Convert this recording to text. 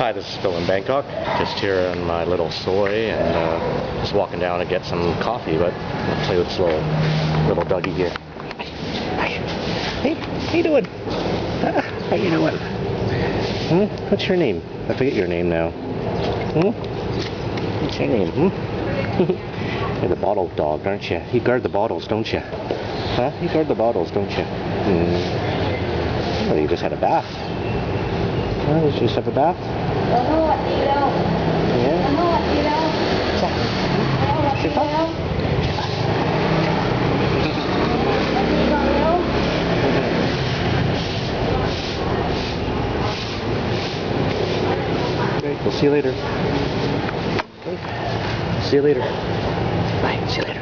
Hi, this is Phil in Bangkok. Just here in my little soy and just walking down to get some coffee, but I'll play with this little doggy here. Hi. Hey, how you doing? How you doing? What's your name? I forget your name now. What's your name? You're the bottle dog, aren't you? You guard the bottles, don't you? Huh? You guard the bottles, don't you? Well, you just had a bath. Did you just have a bath? Yeah. Okay, we'll see you later. Okay. See you later. Bye. See you later.